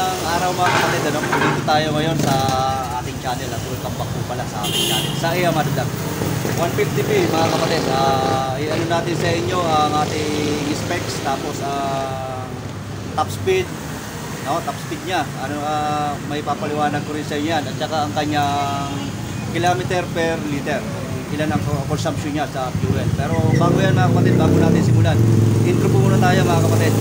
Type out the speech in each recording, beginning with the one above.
Magandang araw mga kapatid, ano? Dito tayo ngayon sa ating channel at welcome back po pala sa ating channel sa Iya Madadag 150p mga kapatid. I-ano natin sa inyo ang ating specs, tapos top speed, no? Top speed niya, ano, may papaliwanag ko rin sa inyo yan, at saka ang kanyang kilometer per liter, ilan ang consumption niya sa fuel. Pero bago yan mga kapatid, bago natin simulan, intro po muna tayo mga kapatid.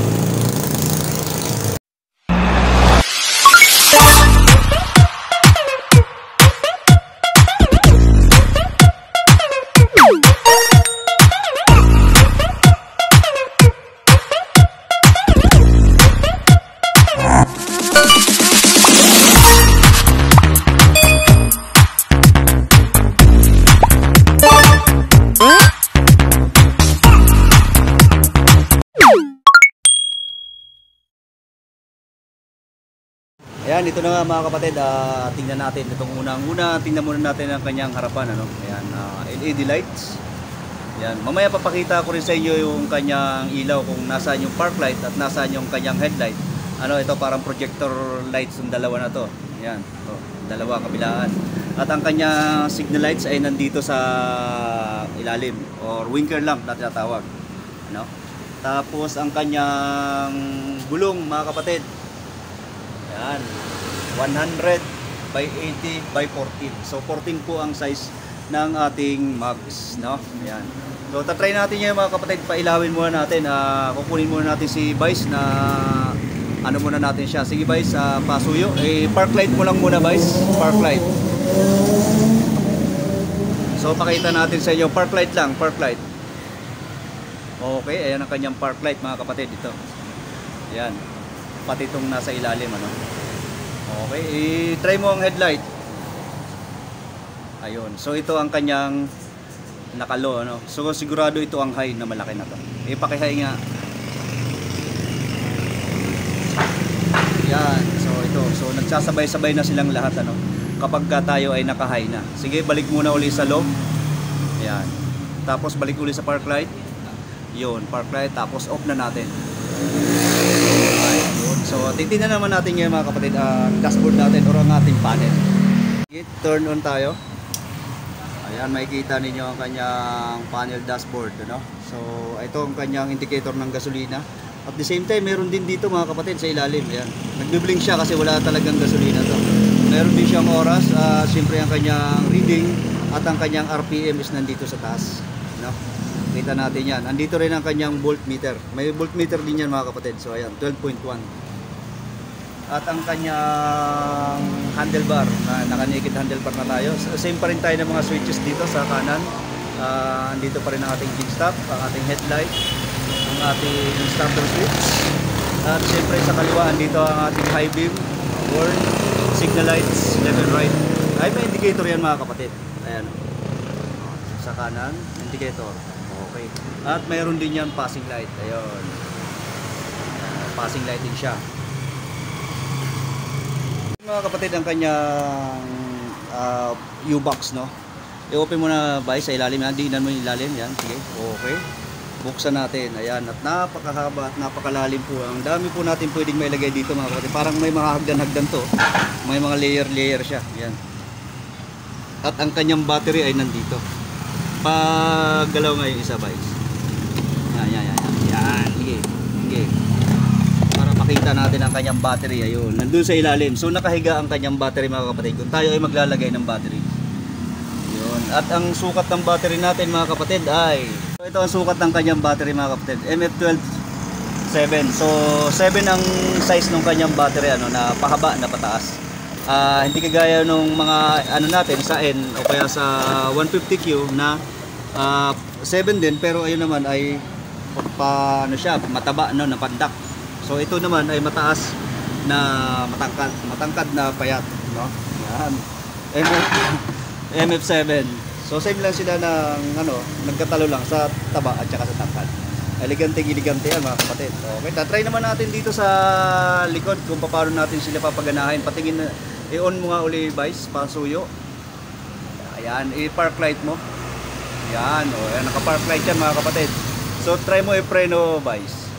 Ayan, ito na nga mga kapatid, tingnan natin itong unang-una, tingnan muna natin ang kanyang harapan, ano? Ayan, LED lights. Ayan, mamaya papakita ko rin sa inyo yung kanyang ilaw, kung nasaan yung park light at nasaan yung kanyang headlight. Ano, ito parang projector lights yung dalawa na to. Ayan, to, dalawa kabilaan. At ang kanyang signal lights ay nandito sa ilalim, or winker lamp na tinatawag. Ano? Tapos ang kanyang gulong mga kapatid, yan, 100 by 80 by 14. So 14 po ang size ng ating mags, no? Ayan. So tatry natin yan mga kapatid, pailawin muna natin. Kukunin muna natin si Vice na ano muna natin siya. Sige Vice, pasuyo. Park light mo lang muna Vice, park light. So pakita natin sa inyo, park light lang, park light. Okay, ayan ang kanyang park light mga kapatid dito. Ayan. Pati itong nasa ilalim, ano. Okay, i-try mo ang headlight. Ayun, so ito ang kanyang nakalo, ano. So sigurado ito ang high na malaki na to. Ipaki-high nga. Yan, so ito, so nagsasabay-sabay na silang lahat, ano, kapag tayo ay naka-high na. Sige, balik muna uli sa loob. Yan, tapos balik uli sa park light. Yun, park light, tapos off na natin. So titingnan naman natin ngayon mga kapatid ang dashboard natin or ang ating panel. Turn on tayo. Ayan, makikita ninyo ang kanyang panel dashboard, ano? So ito ang kanyang indicator ng gasolina. At the same time meron din dito mga kapatid sa ilalim. Ayan, nagbi-blink siya kasi wala talagang gasolina to. Meron din siyang oras, siyempre ang kanyang reading at ang kanyang RPM is nandito sa taas, no? Kita natin yan. Andito rin ang kanyang voltmeter. May voltmeter din yan mga kapatid. So ayan, 12.1. At ang kanyang handlebar, naka-naked handlebar na tayo. Same pa rin tayo ng mga switches dito sa kanan. Andito pa rin ang ating jig stop, ang ating headlight, ang ating starter switch. At siyempre sa kaliwa, andito ang ating high beam, horn, signal lights, left and right. Ay, may indicator yan mga kapatid. Ayan. Sa kanan, indicator. Okay. At mayroon din yan passing light. Ayun. Passing light din siya. Mga kapatid, ang kanyang U-box, no? I-open mo na ba sa ilalim yan? Diinan mo yung ilalim yan. Sige. Okay. Buksan natin. Ayan. At napakahaba at napakalalim po. Ang dami po natin pwedeng mailagay dito mga kapatid. Parang may mga hagdan-hagdan to. May mga layer-layer siya. Ayan. At ang kanyang battery ay nandito. Paggalaw nga yung isa Vice. Yan. Sige. Para makita natin ang kanyang battery. Ayun, nandun sa ilalim. So nakahiga ang kanyang battery mga kapatid, kung tayo ay maglalagay ng battery. Yun. At ang sukat ng battery natin mga kapatid ay, so ito ang sukat ng kanyang battery mga kapatid, MF12 7. So 7 ang size ng kanyang battery, ano, na pahaba na pataas. Hindi kagaya nung mga ano natin sa N o kaya sa 150Q na 7 din, pero ayun naman ay ano siya, mataba, no, na pandak. So ito naman ay mataas na matangkad na payat, no? Yan. MF7. So same lang sila ng ano, nagkatalo lang sa taba at saka sa tangkad. Elegante yan mga kapatid. Okay, tatry naman natin dito sa likod kung paano natin sila papaganahin. Patingin na, i-on mo nga uli Vice, pasuyo. Ayan, i-park light mo. Ayan, o, ayan, naka-park light yan mga kapatid. So try mo i-preno Vice.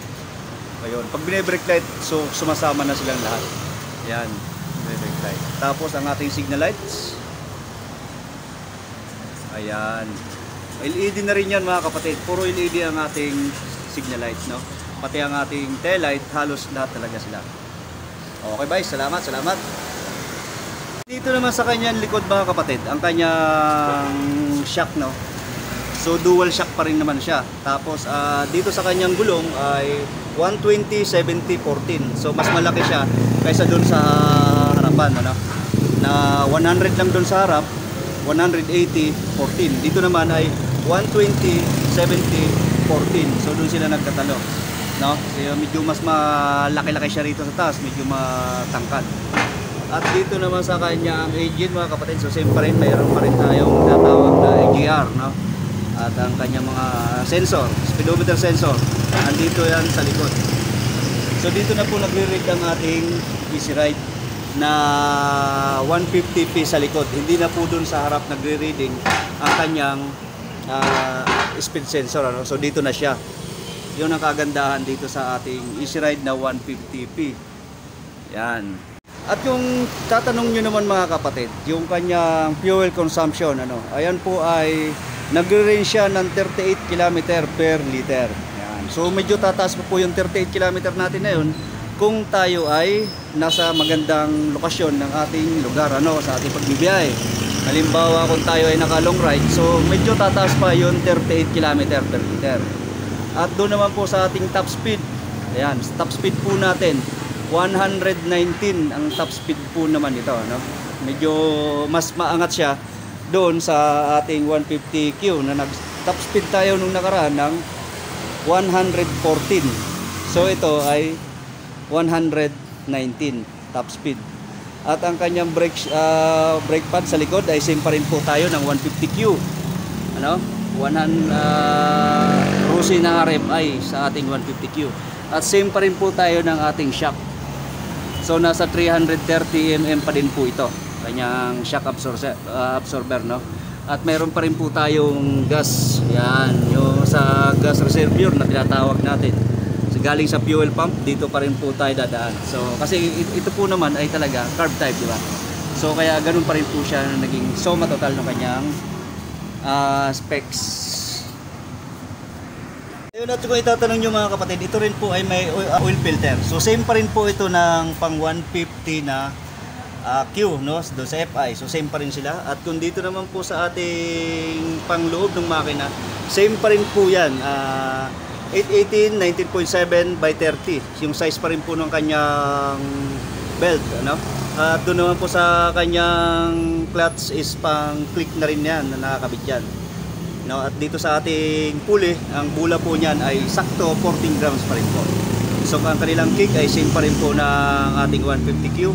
Ayun, pag bine-brake light, so sumasama na silang lahat. Ayan, direct light. Tapos ang ating signal lights. Ayan. LED na rin yan mga kapatid. Puro LED ang ating signal lights, no? Pati ang ating tail light, halos lahat talaga sila. Okay guys, salamat. Dito naman sa kanyang likod mga kapatid, ang kanyang shock, no? So dual shock pa rin naman siya. Tapos dito sa kanyang gulong ay 120/70/14. So mas malaki siya kaysa doon sa harapan, ano? Na 100 lang doon sa harap, 180/14. Dito naman ay 120/70/14. So doon sila nagkatalo, no? So, medyo mas malaki-laki siya rito sa taas, medyo matangkad. At dito naman sa kanya ang engine mga kapatid, so same pa rin, mayroon pa rin tayong natawag na AGR, no? At ang kanyang mga sensor, speedometer sensor, andito yan sa likod. So dito na po nagre-read ang ating Easy Ride na 150p sa likod. Hindi na po dun sa harap nagre-reading ang kanyang speed sensor, ano? So dito na siya. Yun ang kagandahan dito sa ating Easy Ride na 150p. Yan. At yung tatanong nyo naman mga kapatid, yung kanyang fuel consumption, ano, ayan po ay nagre-range siya ng 38 km per liter. Ayan. So medyo tataas po yung 38 km natin na yun kung tayo ay nasa magandang lokasyon ng ating lugar, ano, sa ating pagbibiyahe. Halimbawa kung tayo ay naka long ride, so medyo tataas pa yung 38 km per liter. At doon naman po sa ating top speed, ayan, top speed po natin 119 ang top speed po naman ito, no? Medyo mas maangat siya doon sa ating 150Q na nag top speed tayo nung nakaraan ng 114. So ito ay 119 top speed. At ang kanyang brake pad sa likod ay same pa rin po tayo ng 150Q. Ano? Rusi na RFI sa ating 150Q. At same pa rin po tayo ng ating shock. So nasa 330 mm pa din po ito, kanyang shock absorber, no? At meron pa rin po tayong gas, yan, yung sa gas reservoir na tinatawag natin. So galing sa fuel pump, dito pa rin po tayo dadaan. So kasi ito po naman ay talaga carb type, di ba? So kaya ganun pa rin po siya naging suma total ng kanyang specs. Ayun, at kung itatanong nyo mga kapatid, ito rin po ay may oil filter. So same pa rin po ito ng pang 150 na Q, no? Doon sa FI. So same pa rin sila. At kung dito naman po sa ating pangloob ng makina, same pa rin po yan. 818 19.7 by 30. Yung size pa rin po ng kanyang belt, ano? At doon naman po sa kanyang clutch is pang click na rin yan na nakakabit yan. No, at dito sa ating pulley, ang bula po niyan ay sakto 14 grams pa rin po. So ang kanilang kick ay same pa rin po ng ating 150Q.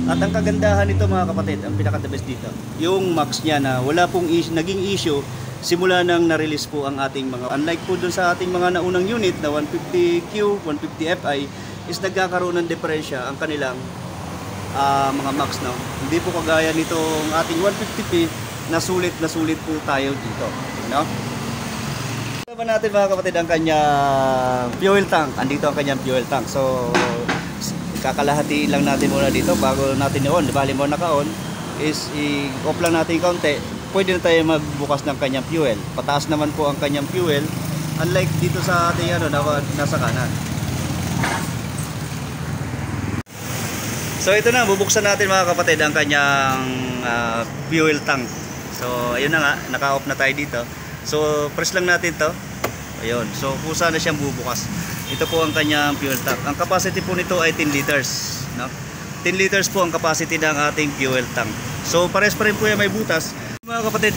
At ang kagandahan nito mga kapatid, ang pinaka the best dito, yung max niya na wala pong naging issue simula nang na-release po ang ating mga, unlike po dun sa ating mga naunang unit na 150Q, 150Fi is nagkakaroon ng diferensya ang kanilang mga max, no? Hindi po kagaya nitong ating 150p na sulit po tayo dito, no? Ito ba natin mga kapatid ang kanyang fuel tank. Andito ang kanyang fuel tank. So kakalahatiin lang natin muna dito bago natin i-on. Bali mo naka-on is i-off lang natin konti. Pwede na tayo magbukas ng kanyang fuel. Pataas naman po ang kanyang fuel, unlike dito sa ating nasa kanan. So ito na, bubuksan natin mga kapatid ang kanyang fuel tank. So ayun na nga, naka-off na tayo dito. So press lang natin to. Ayun, so kusa na siyang bubukas. Ito po ang kanyang fuel tank. Ang capacity po nito ay 10 liters, no? 10 liters po ang capacity ng ating fuel tank. So pares pa rin po yan may butas. Mga kapatid,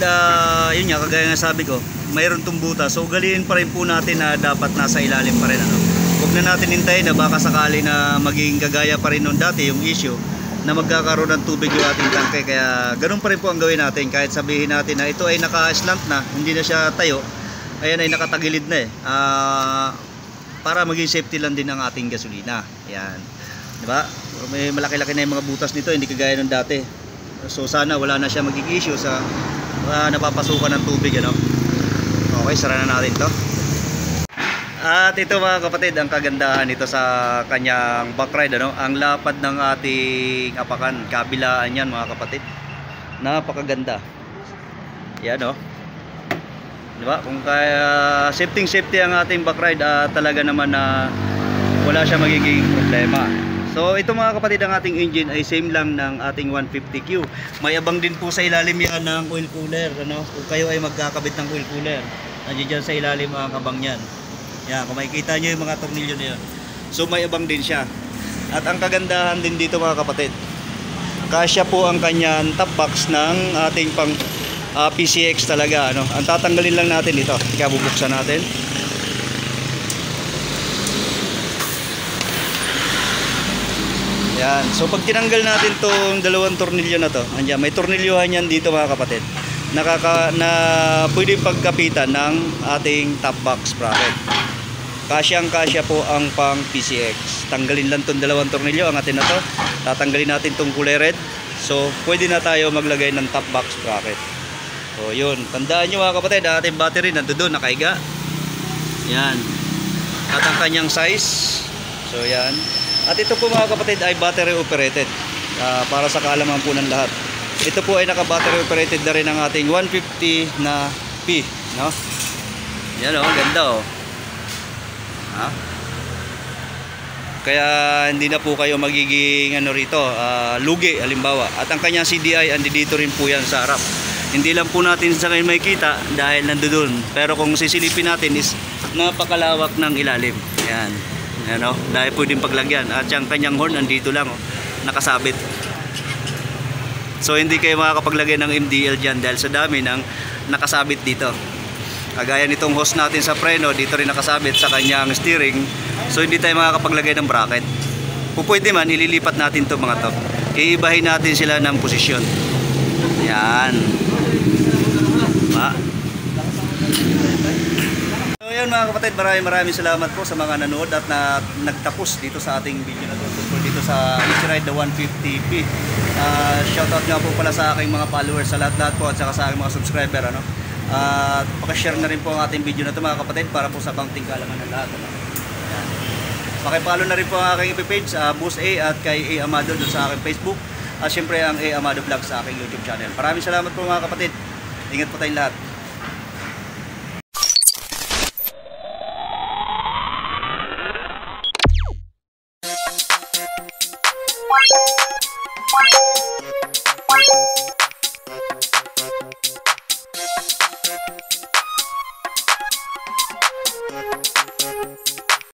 yun nga, kagaya nga sabi ko, mayroon tong butas. So ugaliin pa rin po natin na dapat nasa ilalim pa rin, ano? Huwag na natin hintayin na baka sakali na maging kagaya pa rin nung dati yung issue na magkakaroon ng tubig yung ating tangke. Kaya ganun pa rin po ang gawin natin. Kahit sabihin natin na ito ay naka-slant na, hindi na siya tayo, ayan ay nakatagilid na para maging safety lang din ang ating gasolina. Ayan, diba? May malaki-laki na yung mga butas nito, hindi kagaya nung dati. So sana wala na siya maging issue sa napapasukan ng tubig, ano? Okay, sara na natin to. At ito mga kapatid, ang kagandahan nito sa kanyang backride, ano? Ang lapad ng ating apakan, kabilaan yan mga kapatid. Napakaganda. Yan, oh. Diba? Kung kaya safety ang ating backride, talaga naman na wala siya magiging problema. So ito mga kapatid, ang ating engine ay same lang ng ating 150Q. May abang din po sa ilalim yan ng oil cooler, ano? Kung kayo ay magkakabit ng oil cooler, nandiyan dyan sa ilalim ang abang yan. Yan, kung makikita nyo yung mga tornilyo na yun. So may abang din siya. At ang kagandahan din dito mga kapatid, kasya po ang kanyang top box ng ating pang PCX talaga, ano? Ang tatanggalin lang natin ito. Ika, bubuksan natin. Yan. So pag tinanggal natin tong dalawang tornilyo na to, andyan, may tornilyohan yan dito mga kapatid. Na pwede pagkapitan ng ating top box bracket. Kasyang-kasya po ang pang PCX. Tanggalin lang tong dalawang tornilyo, ang atin na to. Tatanggalin natin tong kulay red. So pwede na tayo maglagay ng top box bracket. So yun, tandaan nyo mga kapatid, ating battery nandun doon, nakaiga. Yan. At ang kanyang size. So yan. At ito po mga kapatid ay battery operated. Para sa kaalaman po ng lahat. Ito po ay naka-battery operated na rin ang ating 150 na P, no? Yan oh, ganda oh. Ha? Kaya hindi na po kayo magiging ano rito, lugi halimbawa. At ang kanyang CDI andi dito rin po yan sa harap. Hindi lang po natin sa ngayon makikita dahil nandoon. Pero kung sisilipin natin is napakalawak ng ilalim. Yan. Yan oh, dahil pwedeng paglagyan. At yung kanyang horn andito lang oh, nakasabit. So hindi kayo makakapaglagay ng MDL dyan dahil sa dami ng nakasabit dito. Kagaya nitong hose natin sa preno, dito rin nakasabit sa kanyang steering. So hindi tayo makakapaglagay ng bracket. Kung pwede man, ililipat natin to mga to. Iibahin natin sila ng posisyon. Yan. So yan mga kapatid, maraming salamat po sa mga nanood at nagtapos dito sa ating video na to. Dito sa Easy Ride the 150P. Shoutout nga po pala sa aking mga followers, sa lahat-lahat po at saka sa aking mga subscriber, ano? At pakishare na rin po ang ating video na ito mga kapatid para po sa bangting kaalaman ng lahat, ano? Yan. Pakipollow na rin po ang aking page, Boss A at kay A Amado doon sa aking Facebook. At syempre ang A Amado Vlog sa aking YouTube channel. Maraming salamat po mga kapatid. Ingat po tayong lahat.